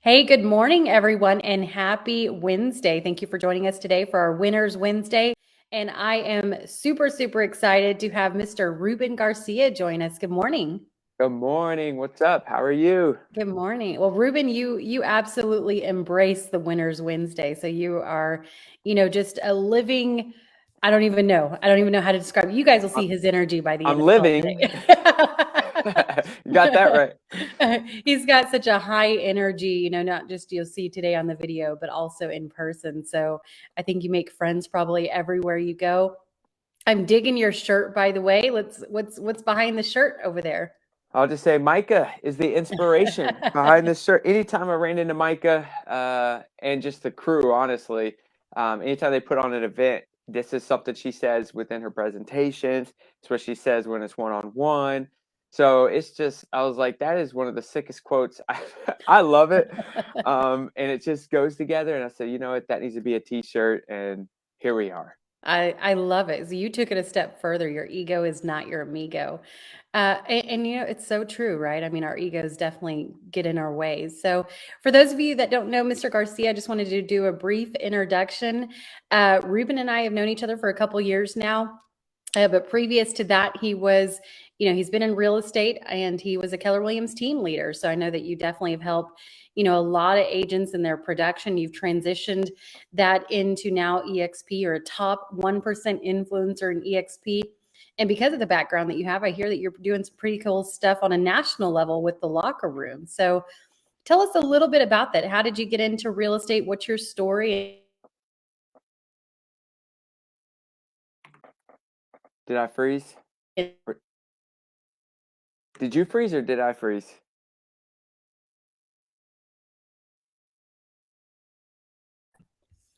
Hey, good morning, everyone, and happy Wednesday. Thank you for joining us today for our Winners Wednesday. And I am super, super excited to have Mr. Ruben Garcia join us. Good morning. Good morning. What's up? How are you? Good morning. Well, Ruben, you absolutely embrace the Winners Wednesday. So you are, just a living, I don't even know. I don't even know how to describe it. You guys will I'm, see his energy by the I'm end of the call living. today. You got that right. He's got such a high energy, not just you'll see today on the video, but also in person. So I think you make friends probably everywhere you go. I'm digging your shirt, by the way. What's behind the shirt over there? I'll just say Micah is the inspiration behind this shirt. Anytime I ran into Micah and just the crew, honestly, anytime they put on an event, this is something she says within her presentations. It's what she says when it's one-on-one. So it's just, I was like, that is one of the sickest quotes. I love it. And it just goes together. And I said, you know what, that needs to be a t-shirt. And here we are. I love it. So you took it a step further. Your ego is not your amigo. And it's so true, right? I mean, our egos definitely get in our ways. So for those of you that don't know Mr. Garcia, I just wanted to do a brief introduction. Ruben and I have known each other for a couple years now. But previous to that, he's been in real estate and he was a Keller Williams team leader. So I know that you definitely have helped, a lot of agents in their production. You've transitioned that into now EXP or a top 1% influencer in EXP. And because of the background that you have, I hear that you're doing some pretty cool stuff on a national level with the locker room. So tell us a little bit about that. How did you get into real estate? What's your story? Did I freeze? Did you freeze or did I freeze?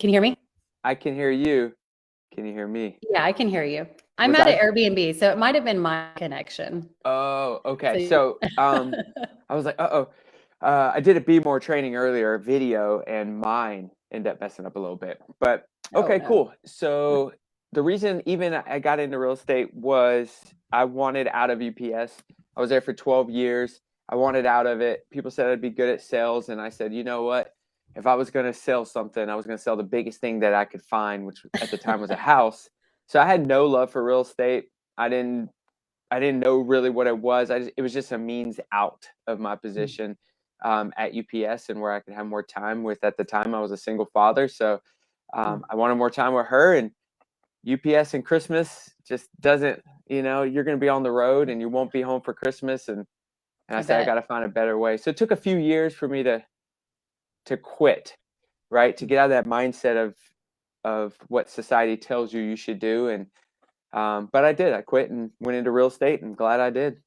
Can you hear me? I can hear you. Can you hear me? Yeah, I can hear you. I'm Was at an I? Airbnb, so it might have been my connection. Oh, okay. So So, I was like, uh-oh. I did a Be More training earlier, video, and mine ended up messing up a little bit. But oh okay, no. cool. So the reason even I got into real estate was I wanted out of UPS. I was there for 12 years. I wanted out of it. People said I'd be good at sales, and I said, you know what? If I was going to sell something, I was going to sell the biggest thing that I could find, which at the time was a house. So I had no love for real estate. I didn't I didn't know really what it was. It was just a means out of my position at UPS and where I could have more time with. At the time, I was a single father, so I wanted more time with her. And UPS and Christmas just doesn't. You're going to be on the road and you won't be home for Christmas. And I I said I bet. got to find a better way. So it took a few years for me to quit, right? To get out of that mindset of what society tells you should do. And but I did. I quit and went into real estate, and glad I did.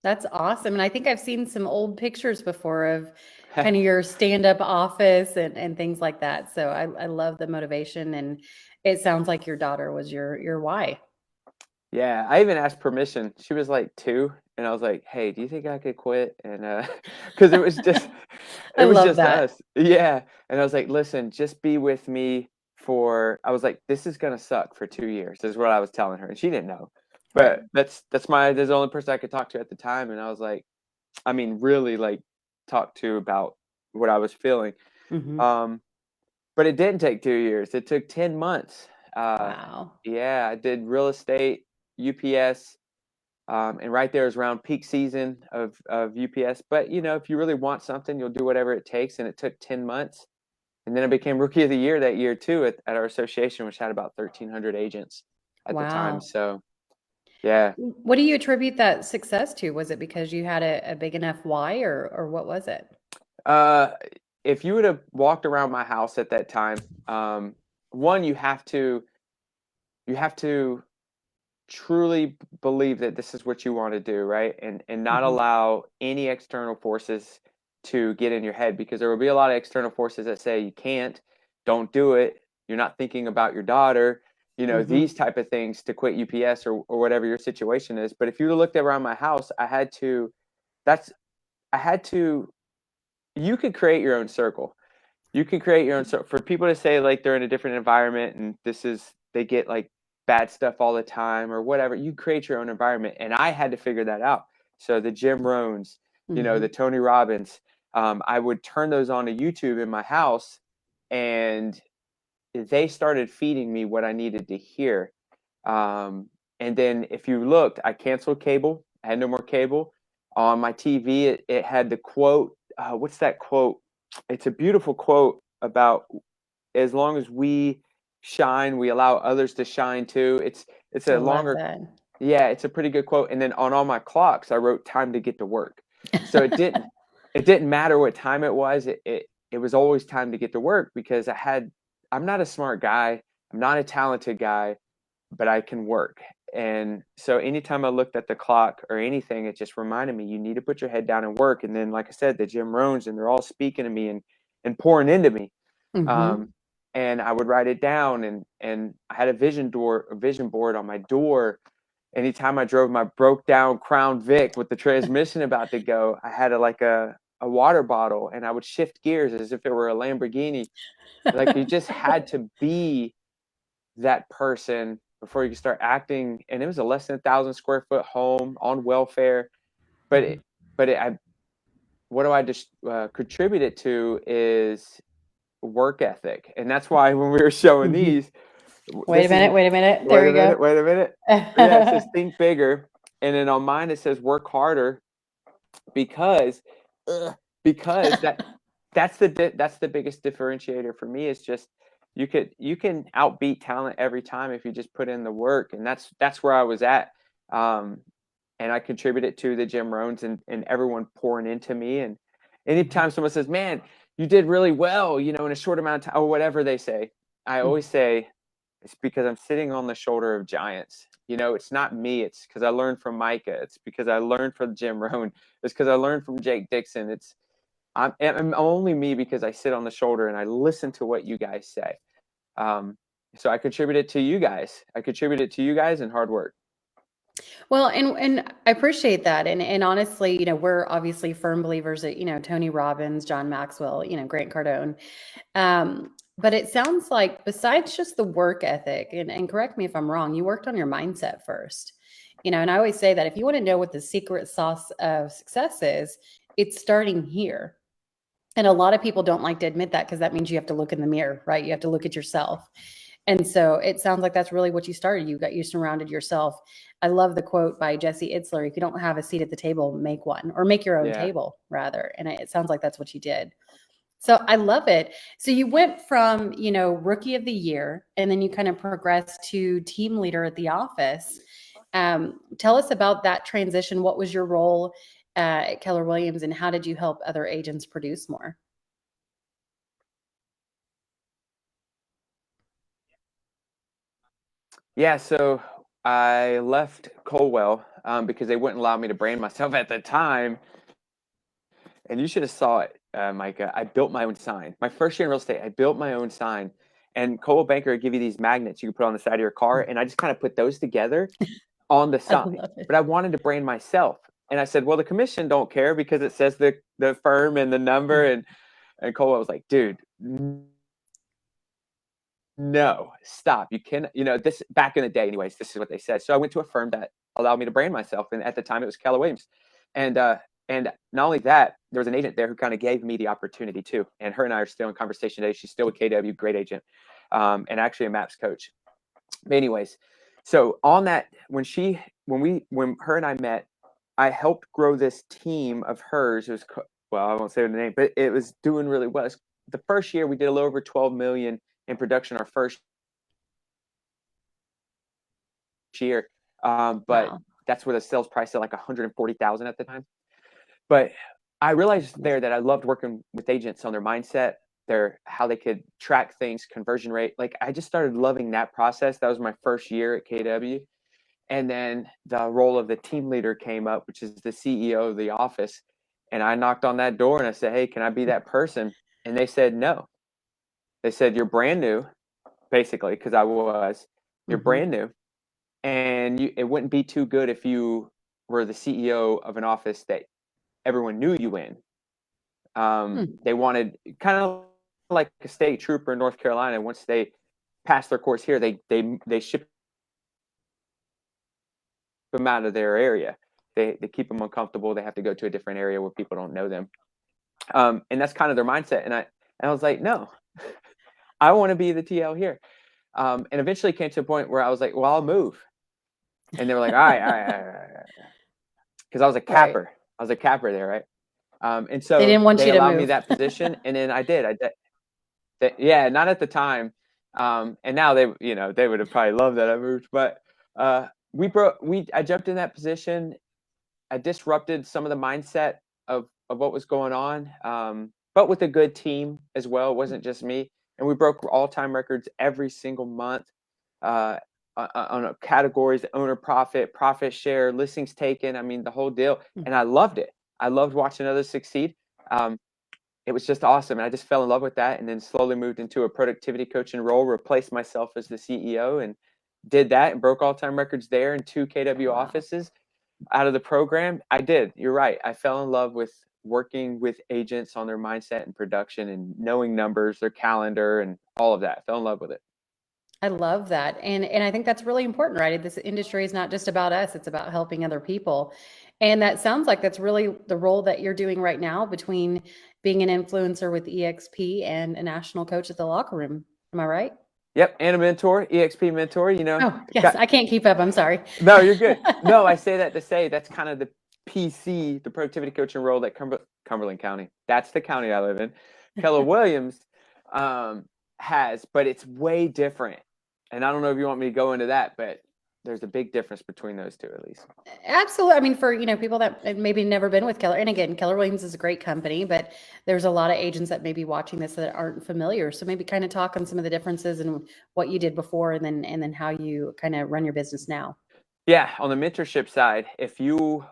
That's awesome. And I think I've seen some old pictures before of kind of your stand-up office and things like that. So I love the motivation and it sounds like your daughter was your why. Yeah, I even asked permission. She was like 2, and I was like, "Hey, do you think I could quit?" And because I it was love just that. us. Yeah, and I was like, "Listen, just be with me for." I was like, "This is gonna suck for 2 years." Is what I was telling her, and she didn't know. Right. But that's the only person I could talk to at the time, and I was like, I mean, really like talk to about what I was feeling. Hmm. Um, but it didn't take 2 years. It took 10 months. Uh, Wow. yeah, I did real estate, UPS, and right there is around peak season of UPS. But if you really want something, you'll do whatever it takes. And it took 10 months, and then I became Rookie of the Year that year too at our association, which had about 1,300 agents at the time. Wow. So yeah, What do you attribute that success to? Was it because you had a big enough why or what was it? uh, if you would have walked around my house at that time, one you have to truly believe that this is what you want to do, right? And not Hmm. allow any external forces to get in your head, because there will be a lot of external forces that say you can't, don't do it, you're not thinking about your daughter, Hmm. these type of things to quit UPS or whatever your situation is. But if you looked around my house, that's I had to you could create your own circle. You can create your own for people to say like they're in a different environment and they get like bad stuff all the time or whatever. You create your own environment, and I had to figure that out. So the Jim Rohns, the Hmm. Tony Robbins, I would turn those on to YouTube in my house, and they started feeding me what I needed to hear. And then if you looked, I canceled cable. I had no more cable. On my TV, it had the quote. What's that quote? It's a beautiful quote about, as long as we shine, we allow others to shine too. It's I a love longer, that. yeah, it's a pretty good quote. And then on all my clocks, I wrote time to get to work. So it didn't matter what time it was. It was always time to get to work, because I'm not a smart guy. I'm not a talented guy, but I can work. And so anytime I looked at the clock or anything, it just reminded me, you need to put your head down and work. And then, like I said, the Jim Rohns, and they're all speaking to me and pouring into me. Hmm. And I would write it down, and I had a vision board on my door. Anytime I drove my broke down Crown Vic with the transmission about to go, I had a water bottle, and I would shift gears as if it were a Lamborghini. Like, you just had to be that person before you could start acting. And it was a less than 1,000 square foot home on welfare. But Hmm. it, but it, I, what do I just contribute it to is work ethic. And that's why when we were showing Hmm. these, Wait a this is, minute. Wait a minute. There wait a we minute, go. wait a minute. Yeah, it says think bigger. And then on mine, it says work harder, because, ugh, because that's the biggest differentiator for me, is just, you can outbeat talent every time if you just put in the work. And that's where I was at. And I contributed to the Jim Rohns, and everyone pouring into me. And anytime someone says, man, you did really well, in a short amount of time, or whatever they say, I always say, it's because I'm sitting on the shoulder of giants. It's not me. It's because I learned from Micah. It's because I learned from Jim Rohn. It's because I learned from Jake Dixon. I'm only me because I sit on the shoulder and I listen to what you guys say. Um, so I contributed to you guys. I contributed to you guys and hard work. Well, and I appreciate that. And honestly, we're obviously firm believers that, Tony Robbins, John Maxwell, Grant Cardone. But it sounds like, besides just the work ethic, and correct me if I'm wrong, you worked on your mindset first. And I always say that if you want to know what the secret sauce of success is, it's starting here. And a lot of people don't like to admit that, because that means you have to look in the mirror, right? You have to look at yourself. And so it sounds like that's really what you started. You surrounded yourself. I love the quote by Jesse Itzler: if you don't have a seat at the table, make one, or make your own Yeah. table rather. And it sounds like that's what you did. So I love it. So you went from, rookie of the year, and then you kind of progressed to team leader at the office. Tell us about that transition. What was your role at Keller Williams, and how did you help other agents produce more? Yeah. So I left Colwell, because they wouldn't allow me to brand myself at the time. And you should have saw it, Micah. I built my own sign. My first year in real estate, I built my own sign. And Coldwell Banker would give you these magnets you can put on the side of your car, and I just kind of put those together on the I sign. love it. But I wanted to brand myself, and I said, "Well, the commission don't care because it says the firm and the number." And Coldwell was like, "Dude, no, stop. You can, this back in the day, anyways. This is what they said." So I went to a firm that allowed me to brand myself, and at the time, it was Keller Williams. And and not only that, there was an agent there who kind of gave me the opportunity too. And her and I are still in conversation today. She's still with KW, great agent, and actually a MAPS coach. But anyways, so on that, when her and I met, I helped grow this team of hers. It was, well, I won't say the name, but it was doing really well. The first year we did a little over 12 million in production our first year. But Wow. that's with a sales price at like 140,000 at the time. But I realized there that I loved working with agents on their mindset, how they could track things, conversion rate. Like, I just started loving that process. That was my first year at KW. And then the role of the team leader came up, which is the CEO of the office. And I knocked on that door and I said, "Hey, can I be that person?" And they said no. They said, "You're brand new," basically, because I was. "You're Hmm. brand new, and it wouldn't be too good if you were the CEO of an office that everyone knew you in." Hmm. They wanted, kind of like a state trooper in North Carolina. Once they pass their course here, they ship them out of their area. They keep them uncomfortable. They have to go to a different area where people don't know them. And that's kind of their mindset. And I was like, no, I want to be the TL here. And eventually came to a point where I was like, well, I'll move. And they were like, all right, all right, all right, all right. Because I was a Right. capper. I was a capper there, right? And They so didn't want they you to allowed me move. that position, and then I did. Yeah, not at the time. And now they would have probably loved that I moved. But I jumped in that position. I disrupted some of the mindset of what was going on, but with a good team as well. It wasn't just me. And we broke all-time records every single month uh, on categories: owner profit share, listings taken. I mean, the whole deal. And I loved it. I loved watching others succeed. It was just awesome. And I just fell in love with that, and then slowly moved into a productivity coaching role, replaced myself as the CEO, and did that and broke all-time records there in 2 KW offices out of the program. I did. You're right. I fell in love with working with agents on their mindset and production and knowing numbers, their calendar, and all of that. I fell in love with it. I love that. And I think that's really important, right? This industry is not just about us, it's about helping other people. And that sounds like that's really the role that you're doing right now between being an influencer with EXP and a national coach at the locker room. Am I right? Yep. And a mentor, EXP mentor, Oh, yes. I can't keep up. I'm sorry. no, you're good. No, I say that to say that's kind of the PC, the productivity coaching role that Cumberland County, that's the county I live in, Keller Williams has, but it's way different. And I don't know if you want me to go into that, but there's a big difference between those two, at least. Absolutely. I mean, for people that have maybe never been with Keller, and again, Keller Williams is a great company, but there's a lot of agents that may be watching this that aren't familiar. So maybe kind of talk on some of the differences and what you did before, and then how you kind of run your business now. Yeah, on the mentorship side, if you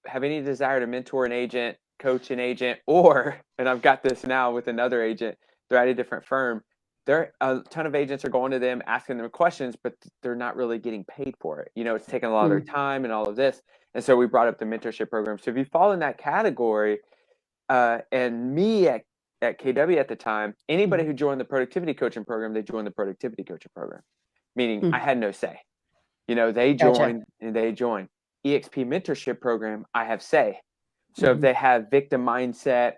have any desire to mentor an agent, coach an agent, or, and I've got this now with another agent, they're at a different firm. A ton of agents are going to them, asking them questions, but they're not really getting paid for it. It's taking a lot of their time and all of this. And so we brought up the mentorship program. So if you fall in that category, and me at KW at the time, anybody who joined the productivity coaching program, they joined the productivity coaching program, meaning I had no say. They Gotcha. join and they join. EXP mentorship program, I have say. So if they have victim mindset,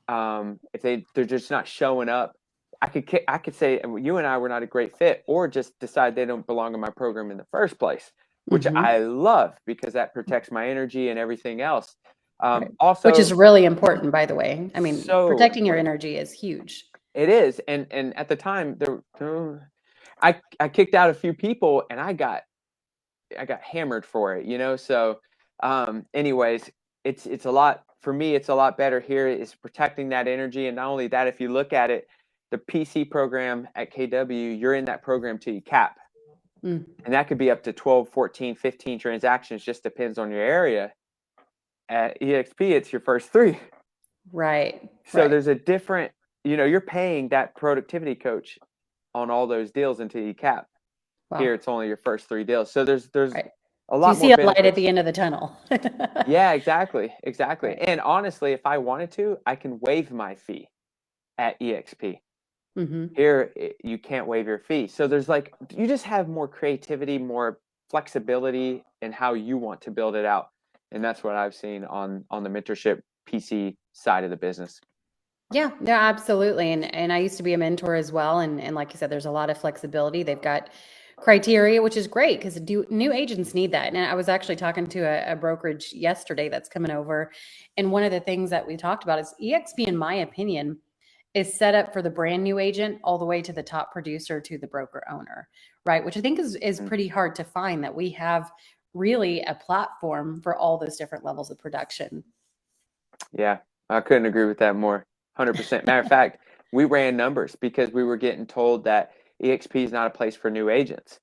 if they're just not showing up, I could say you and I were not a great fit, or just decide they don't belong in my program in the first place, which I love because that protects my energy and everything else. Right. Which is Also, really important, by the way. I mean, so protecting your important. energy is huge. It is, and at the time I kicked out a few people, and I got hammered for it. So anyways, it's a lot for me. It's a lot better here is protecting that energy. And not only that, if you look at it, the PC program at KW, you're in that program till you cap, and that could be up to 12, 14, 15 transactions, just depends on your area. At EXP, it's your first 3. Right. So Right. there's a different, you're paying that productivity coach on all those deals until you cap. Wow. Here it's only your first 3 deals. So there's Right. a So you lot more see a light at benefits. the end of the tunnel. Yeah, exactly. Right. And honestly, if I wanted to, I can waive my fee at EXP. Here, you can't waive your fee. So there's you just have more creativity, more flexibility in how you want to build it out. And that's what I've seen on the mentorship PC side of the business. Yeah, no, absolutely. And I used to be a mentor as well. And like you said, there's a lot of flexibility. They've got criteria, which is great because new agents need that. And I was actually talking to a brokerage yesterday that's coming over. And one of the things that we talked about is EXP, in my opinion, is set up for the brand new agent all the way to the top producer to the broker owner, right? Which I think is pretty hard to find, that we have really a platform for all those different levels of production. Yeah, I couldn't agree with that more. 100%. Matter of fact, we ran numbers because we were getting told that EXP is not a place for new agents.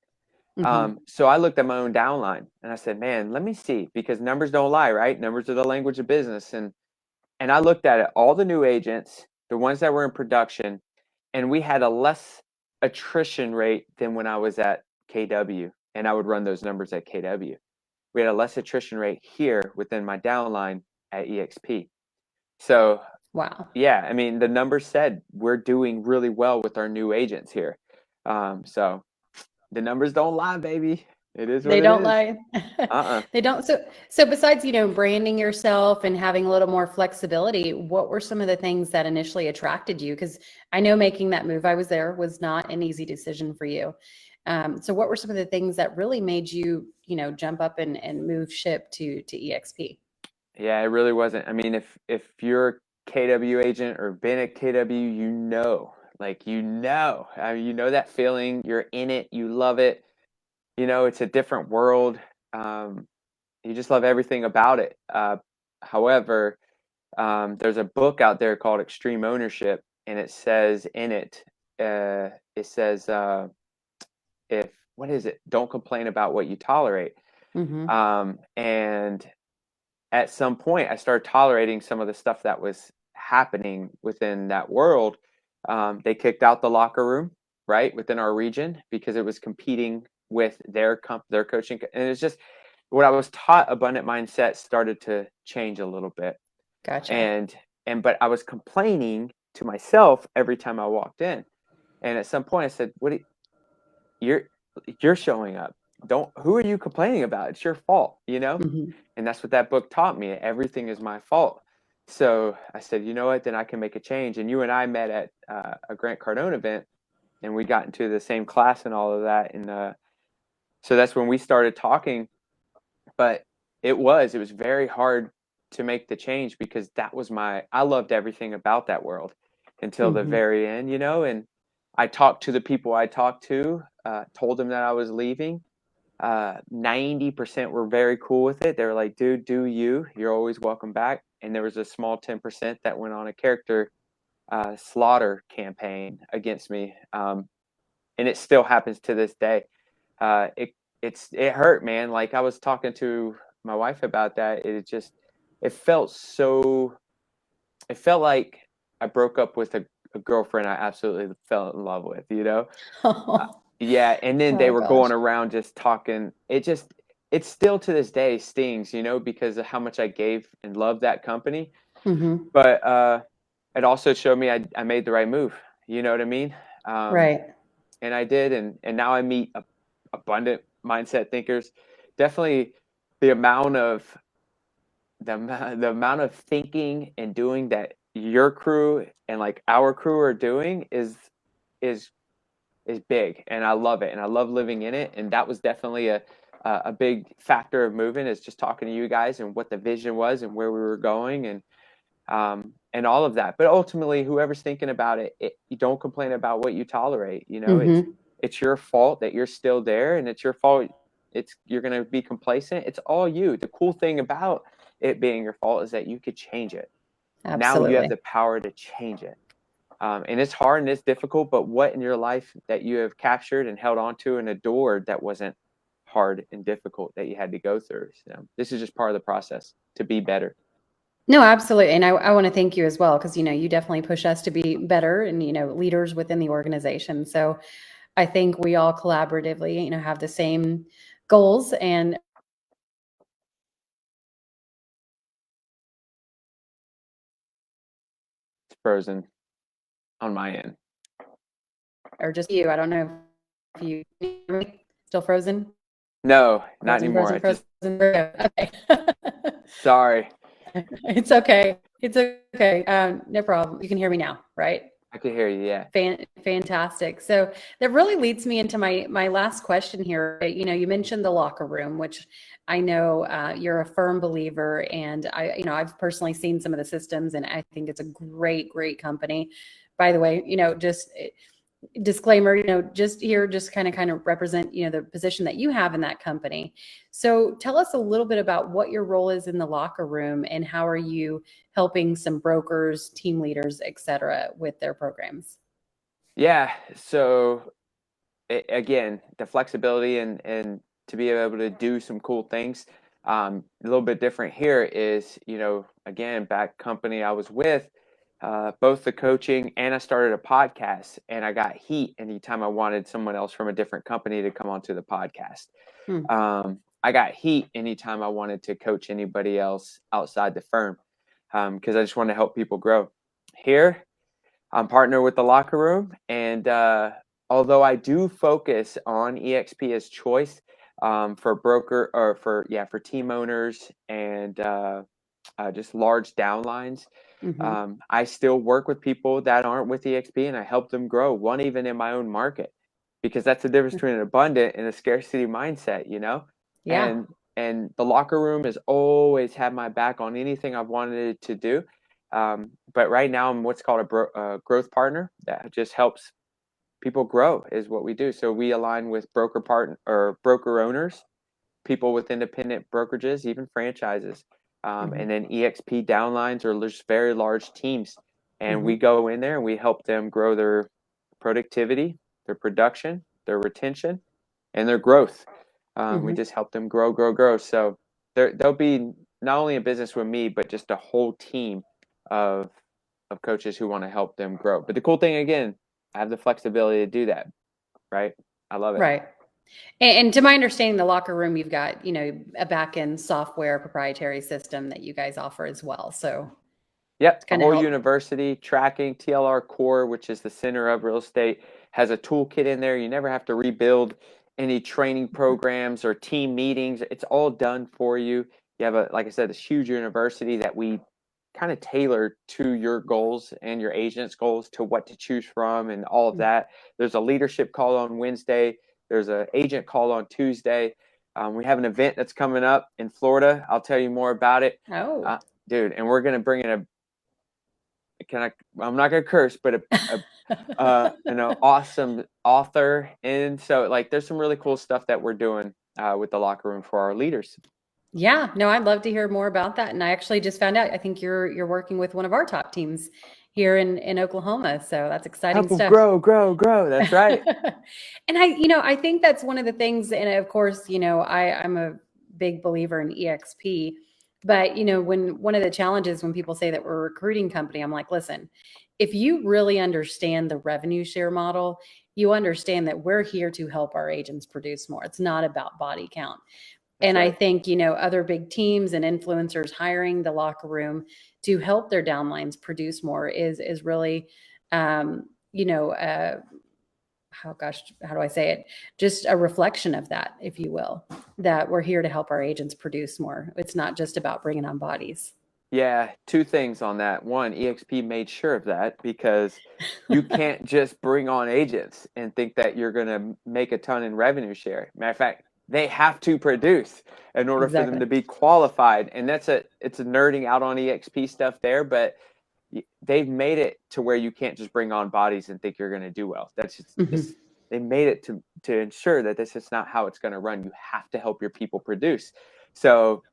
So I looked at my own downline and I said, man, let me see, because numbers don't lie, right? Numbers are the language of business. And I looked at it, all the new agents, the ones that were in production, and we had a less attrition rate than when I was at KW, and I would run those numbers at KW. We had a less attrition rate here within my downline at EXP. So Wow. yeah, I mean, the numbers said we're doing really well with our new agents here. So the numbers don't lie, baby. It is what They it don't is. lie. They don't. So besides, branding yourself and having a little more flexibility, what were some of the things that initially attracted you? Because I know making that move, I was there, was not an easy decision for you. So what were some of the things that really made you, jump up and move ship to EXP? Yeah, it really wasn't. I mean, if you're a KW agent or been at KW, I mean, you know that feeling. You're in it. You love it. It's a different world. Um, you just love everything about it. However, there's a book out there called Extreme Ownership, and it says in it, it says, if what is it? Don't complain about what you tolerate. Mm-hmm. And at some point, I started tolerating some of the stuff that was happening within that world. They kicked out the locker room, right, within our region because it was competing with their coaching, and it's just what I was taught. Abundant mindset started to change a little bit, Gotcha. but I was complaining to myself every time I walked in, and at some point I said, you're you're showing up. Don't Who are you complaining about? It's your fault, Mm-hmm. and that's what that book taught me. Everything is my fault. So I said, you know what? Then I can make a change. And you and I met at a Grant Cardone event, and we got into the same class and all of that. And so that's when we started talking. But it was very hard to make the change because I loved everything about that world until the Mm-hmm. very end, and I talked to the people I talked to, told them that I was leaving. 90% were very cool with it. They were like, dude, do you, you're always welcome back. And there was a small 10% that went on a character slaughter campaign against me. And it still happens to this day. It hurt, man. Like I was talking to my wife about that. It felt so, it felt like I broke up with a girlfriend I absolutely fell in love with. Uh, Oh, yeah, and then they oh were gosh. going around just talking. It still to this day stings, because of how much I gave and loved that company. Mm-hmm. But it also showed me I made the right move. You know what I mean? Um, Right. and I did, and now I meet abundant mindset thinkers. Definitely, the amount of the amount of thinking and doing that your crew and like our crew are doing is is big, and I love it, and I love living in it. And that was definitely a big factor of moving, is just talking to you guys and what the vision was and where we were going, and all of that. But ultimately, whoever's thinking about you don't complain about what you tolerate. Mm-hmm. It's your fault that you're still there, and it's your fault. You're going to be complacent. It's all you. The cool thing about it being your fault is that you could change it. Now you have Absolutely. the power to change it. And it's hard and it's difficult, but what in your life that you have captured and held on to and adored that wasn't hard and difficult that you had to go through? So this is just part of the process to be better. No, absolutely. And I want to thank you as well, because, you definitely push us to be better and, leaders within the organization. So I think we all collaboratively, have the same goals and It's frozen on my end. or just you. I don't know if you still frozen, No, not frozen, anymore. frozen, frozen. Okay. Sorry. It's okay. It's okay. No problem. You can hear me now, right? I can hear you. Yeah. Fantastic. So that really leads me into my last question here. You mentioned the locker room, which I know you're a firm believer, and I've personally seen some of the systems, and I think it's a great company. By the way, just disclaimer, just here, just kind of represent, the position that you have in that company. So tell us a little bit about what your role is in the locker room, and how are you helping some brokers, team leaders, et cetera, with their programs? Yeah. So again, the flexibility and to be able to do some cool things. A little bit different here is, again, back company I was with, both the coaching, and I started a podcast, and I got heat anytime I wanted someone else from a different company to come onto the podcast. Hmm. I got heat anytime I wanted to coach anybody else outside the firm, because I just want to help people grow. Here, I'm partnered with the locker room, and although I do focus on EXP as choice, for broker or for team owners and just large downlines. Hmm. I still work with people that aren't with EXP, and I help them grow, one even in my own market, because that's the difference between an abundant and a scarcity mindset, you know? Yeah. And the locker room has always had my back on anything I've wanted to do. But right now I'm what's called a growth partner that just helps people grow is what we do. So we align with broker partner or broker owners, people with independent brokerages, even franchises, Hmm. and then EXP downlines or just very large teams. And we Hmm. go in there and we help them grow their productivity, their production, their retention, and their growth. We Hmm. just help them grow, grow, grow. So they'll be not only a business with me, but just a whole team of coaches who want to help them grow. But the cool thing again, I have the flexibility to do that. Right? I love it. Right. And to my understanding, the locker room, you've got, a back-end software proprietary system that you guys offer as well. So Yep, to a kind of whole help. university tracking TLR Core, which is the center of real estate, has a toolkit in there. You never have to rebuild any training programs or team meetings. It's all done for you. You have like I said, this huge university that we kind of tailor to your goals and your agent's goals to what to choose from and all of that. There's a leadership call on Wednesday. There's an agent call on Tuesday. We have an event that's coming up in Florida. I'll tell you more about it. Oh. Dude, and we're going to bring in I'm not gonna curse, but an awesome author, and so like there's some really cool stuff that we're doing with the locker room for our leaders. Yeah, no, I'd love to hear more about that. And I actually just found out, I think you're working with one of our top teams here in Oklahoma. So that's exciting Help them stuff. grow, grow, grow. That's right. And I think that's one of the things, and of course, I'm a big believer in EXP, but when one of the challenges when people say that we're a recruiting company, I'm like, listen, if you really understand the revenue share model, you understand that we're here to help our agents produce more. It's not about body count. That's And I right. think, other big teams and influencers hiring the locker room to help their downlines produce more is really, um, you know, uh, how gosh, how do I say it? Just a reflection of that, if you will, that we're here to help our agents produce more. It's not just about bringing on bodies. Yeah, two things on that. One, EXP made sure of that because you can't just bring on agents and think that you're going to make a ton in revenue share. Matter of fact, they have to produce in order for them Exactly. to be qualified. And it's a nerding out on EXP stuff there, but they've made it to where you can't just bring on bodies and think you're going to do well. That's Hmm. just they made it to ensure that this is not how it's going to run. You have to help your people produce. So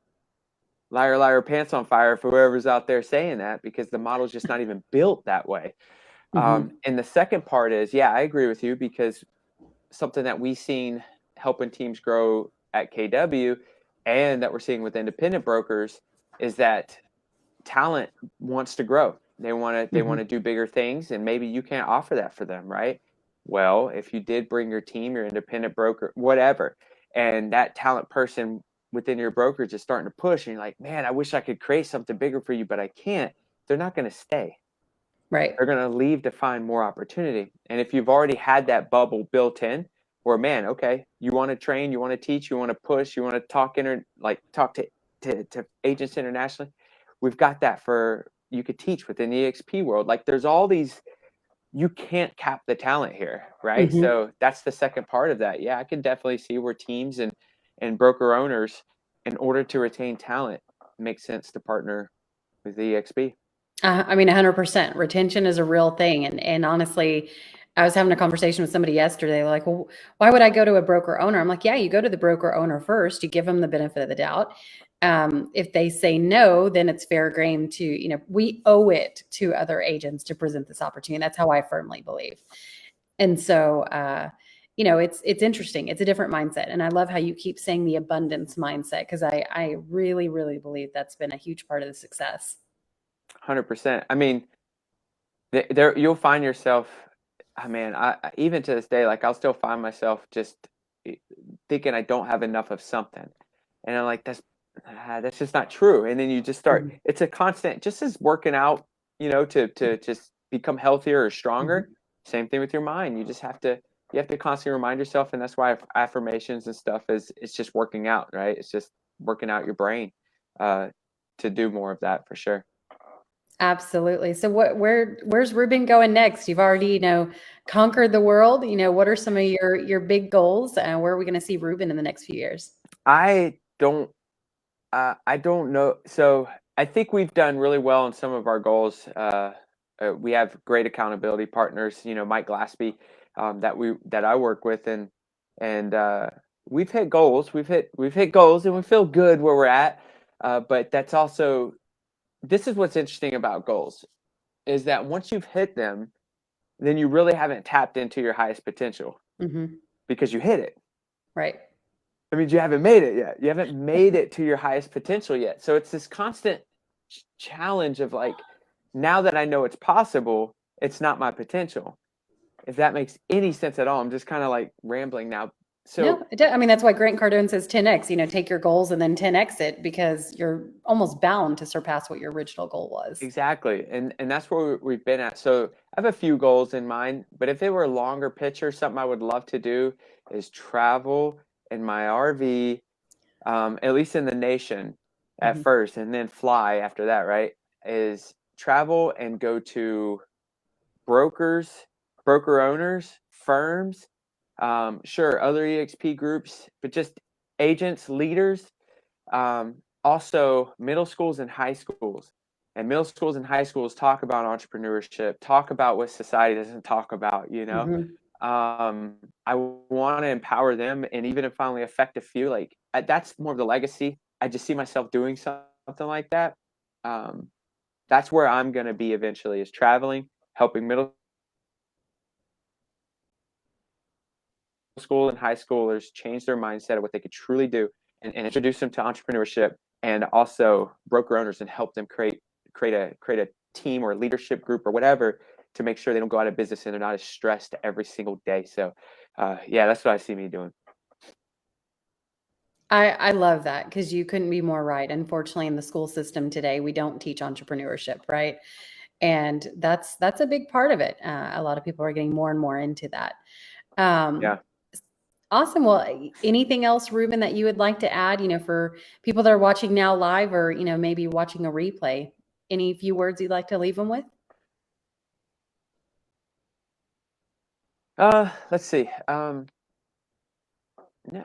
liar, liar, pants on fire for whoever's out there saying that because the model's just not even built that way. Hmm. And the second part is, yeah, I agree with you because something that we've seen helping teams grow at KW and that we're seeing with independent brokers is that talent wants to grow. They want to do bigger things, and maybe you can't offer that for them, right? Well, if you did bring your team, your independent broker, whatever, and that talent person within your brokerage is starting to push, and you're like, man, I wish I could create something bigger for you, but I can't. They're not going to stay. Right. They're going to leave to find more opportunity. And if you've already had that bubble built in, where man, okay, you want to train, you want to teach, you want to push, you want to talk to agents internationally, we've got that for you could teach within the EXP world. Like there's all these you can't cap the talent here, right? Hmm. So that's the second part of that. Yeah, I can definitely see where teams and broker owners, in order to retain talent, makes sense to partner with the EXP. I mean, 100%. Retention is a real thing. And honestly, I was having a conversation with somebody yesterday. They're like, well, why would I go to a broker owner? I'm like, yeah, you go to the broker owner first. You give them the benefit of the doubt. If they say no, then it's fair game to, we owe it to other agents to present this opportunity. That's how I firmly believe. And so, it's interesting. It's a different mindset. And I love how you keep saying the abundance mindset because I really, really believe that's been a huge part of the success. 100%. I mean, there you'll find yourself. I mean, even to this day, like I'll still find myself just thinking I don't have enough of something, and I'm like, that's just not true. And then you just start. Mhm. It's a constant, just as working out, to just become healthier or Mhm. stronger. Same thing with your mind. You just have to. you have to constantly remind yourself, and that's why affirmations and stuff it's just working out, right? It's just working out your brain to do more of that for sure. Absolutely. So where's Ruben going next? You've already, conquered the world. What are some of your big goals? Where are we going to see Ruben in the next few years? I don't I don't know. So I think we've done really well in some of our goals. We have great accountability partners, Mike Glaspie, that I work with, and we've hit goals. We've hit goals, and we feel good where we're at. But that's also, this is what's interesting about goals, is that once you've hit them, then you really haven't tapped into your highest potential Hmm. because you hit it. Right. That means you haven't made it yet. You haven't made it to your highest potential yet. So it's this constant challenge of like, now that I know it's possible, it's not my potential. If that makes any sense at all, I'm just kind of like rambling now. So No, I mean, that's why Grant Cardone says 10x, take your goals and then 10x it, because you're almost bound to surpass what your original goal was. exactly, and that's where we've been at. So I have a few goals in mind, but if it were a longer picture, something I would love to do is travel in my RV, at least in the nation at Mhm. first, and then fly after that, right? Is travel and go to brokers, broker owners, firms, sure, other EXP groups, but just agents, leaders, also middle schools and high schools. And middle schools and high schools talk about entrepreneurship, talk about what society doesn't talk about. Mhm. I want to empower them, and even if I only affect a few, like that's more of the legacy. I just see myself doing something like that. Um, that's where I'm going to be eventually, is traveling, helping middle school and high schoolers change their mindset of what they could truly do, and introduce them to entrepreneurship, and also broker owners, and help them create a team or leadership group or whatever, to make sure they don't go out of business and they're not as stressed every single day. So yeah, that's what I see me doing. I love that, because you couldn't be more right. Unfortunately, in the school system today, we don't teach entrepreneurship, right? And that's a big part of it. A lot of people are getting more and more into that. Um, Yeah. awesome. Well, anything else, Ruben, that you would like to add, for people that are watching now live, or, maybe watching a replay? Any few words you'd like to leave them with? Let's see.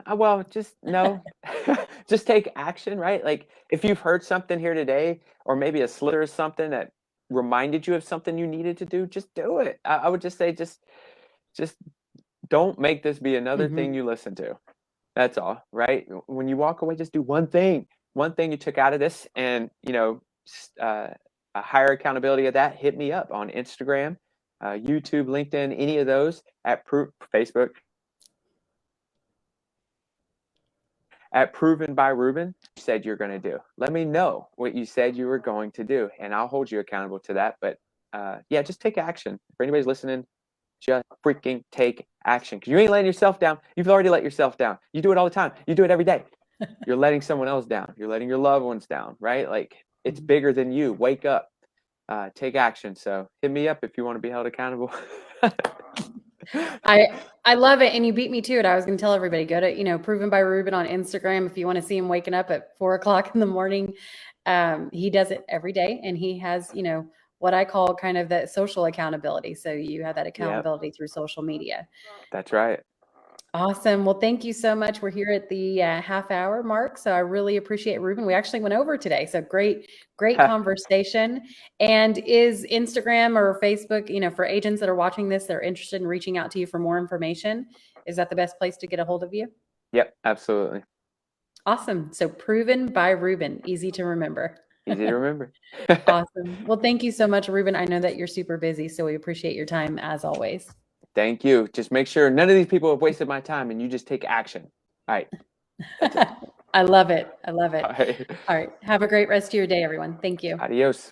Well, just no, just take action, right? Like if you've heard something here today, or maybe a slither of something that reminded you of something you needed to do, just do it. I would just say, just don't make this be another thing Hmm. you listen to. That's all, right? When you walk away, just do one thing you took out of this, and a higher accountability of that. Hit me up on Instagram, YouTube, LinkedIn, any of those, at Facebook, at Proven by Reuben. You said you're going to do. Let me know what you said you were going to do, and I'll hold you accountable to that. But yeah, just take action. If anybody's listening, just freaking take action, because you ain't letting yourself down. You've already let yourself down. You do it all the time. You do it every day. You're letting someone else down. You're letting your loved ones down, right? Like, it's bigger than you. Wake up, take action. So hit me up if you want to be held accountable. I love it. And you beat me to it. I was going to tell everybody, go to, Proven by Ruben on Instagram. If you want to see him waking up at 4 o'clock in the morning, he does it every day. And he has, what I call kind of that social accountability. So you have that Yep, accountability through social media. that's right. Awesome. Well, thank you so much. We're here at the half hour mark. So I really appreciate Ruben. We actually went over today. So great conversation. And is Instagram or Facebook, for agents that are watching this, they're interested in reaching out to you for more information, is that the best place to get a hold of you? Yep, absolutely. Awesome. So Proven by Ruben, easy to remember. Easy to remember. Awesome. Well, thank you so much, Ruben. I know that you're super busy, so we appreciate your time as always. Thank you. Just make sure none of these people have wasted my time, and you just take action. All right. That's it. I love it. I love it. All right. All right. Have a great rest of your day, everyone. Thank you. Adios.